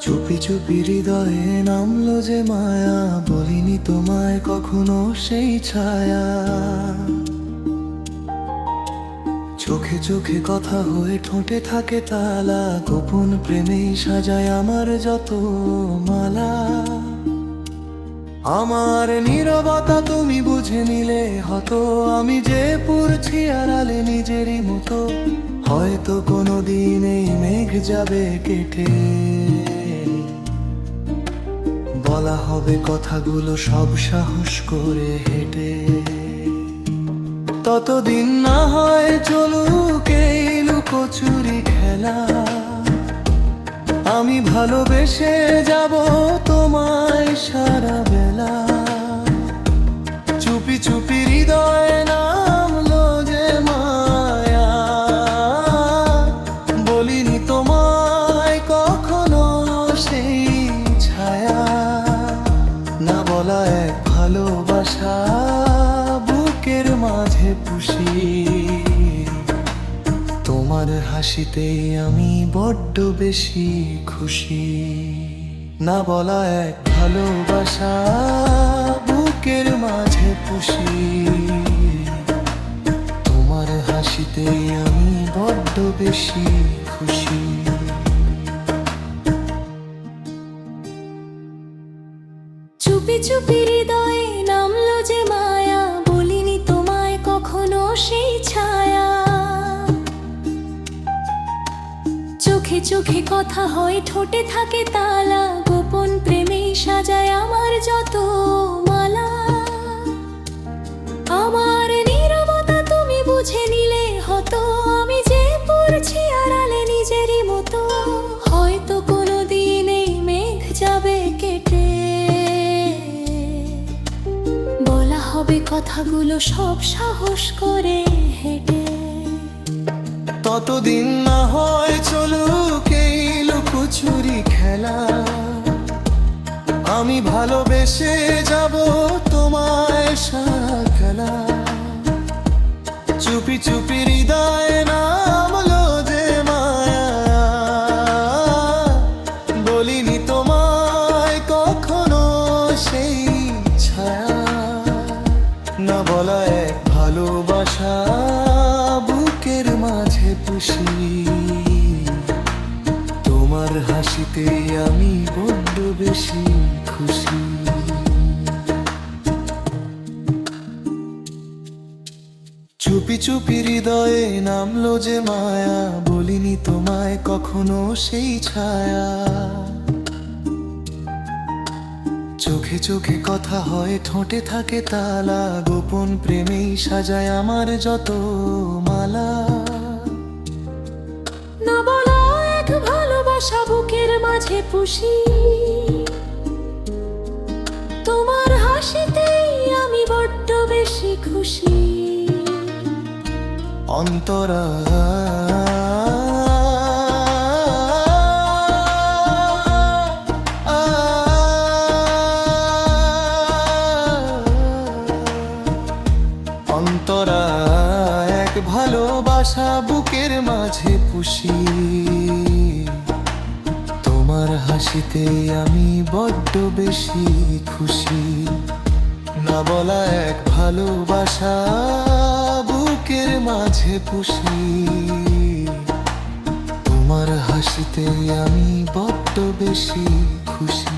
চুপি চুপি হৃদয়ে নামলো যে মায়া, বলিনি তোমায় কখনো সেই ছায়া। চোখে চোখে কথা হয়ে ঠোঁটে থাকে তালা, গোপন প্রেমেই সাজায় আমার যত মালা। আমার নীরবতা তুমি বুঝে নিলে হতো, আমি যে পড়ছি আড়ালে নিজেরই মতো। হয়তো কোনোদিন এই মেঘ যাবে কেটে, বলা হবে কথাগুলো সব সাহস করে হেঁটে। ততদিন না হয় চলুক এই লুকোচুরি খেলা, আমি ভালোবেসে যাব তোমায় সারা বেলা। চুপি চুপি হৃদয়ে নামলো যে মায়া, বলিনি তোমায় কখনো সেই ছায়া। না বলা এক ভালোবাসা বুকের মাঝে পুষি, তোমার হাসিতেই আমি বড্ড বেশি খুশি। না বলা এক ভালোবাসা বুকের মাঝে পুষি, তোমার হাসিতেই আমি বড্ড বেশি খুশি। চুপি চুপি হৃদয়ে নামলো যে মায়া, বলিনি তোমায় কখনো সেই ছায়া। চোখে চোখে কথা হয় ঠোঁটে থাকে তালা, গোপন প্রেমেই সাজায় আমার যত মালা। আমার নীরবতা তুমি বুঝে নিলে হতো, আমি যে পড়ছি আড়ালে নিজেরই মতো। হয়তো কোনোদিন এই মেঘ যাবে কেটে, বলা হবে কথাগুলো সব সাহস করে হেঁটে। ততদিন না হয় চলুক এই লুকোচুরি খেলা, আমি ভালোবেসে যাব তোমায় সারা খেলা। চুপি চুপি হৃদয়ে নামলো যে মায়া, বলিনি তোমায় কখনো সেই ছায়া। না বলা এক ভালোবাসা বুকের মাঝে পুষি, তোমার হাসিতে আমি বড্ড বেশি খুশি। চুপি চুপি হৃদয়ে নামলো যে মায়া, বলিনি তোমায় কখনো সেই ছায়া। চোখে চোখে কথা হয় ঠোঁটে থাকে তালা, গোপন প্রেমেই সাজায় আমার যত মালা। না বলা এক ভালোবাসা বুকের মাঝে পুষি, তোমার হাসিতেই আমি বড্ড বেশি খুশি। অন্তরা অন্তরা এক ভালোবাসা বুকের মাঝে পুষি, তোমার হাসিতে আমি বড্ড বেশি খুশি। না বলা এক ভালোবাসা বুকের মাঝে পুষি, তোমার হাসিতে আমি বড্ড বেশি খুশি।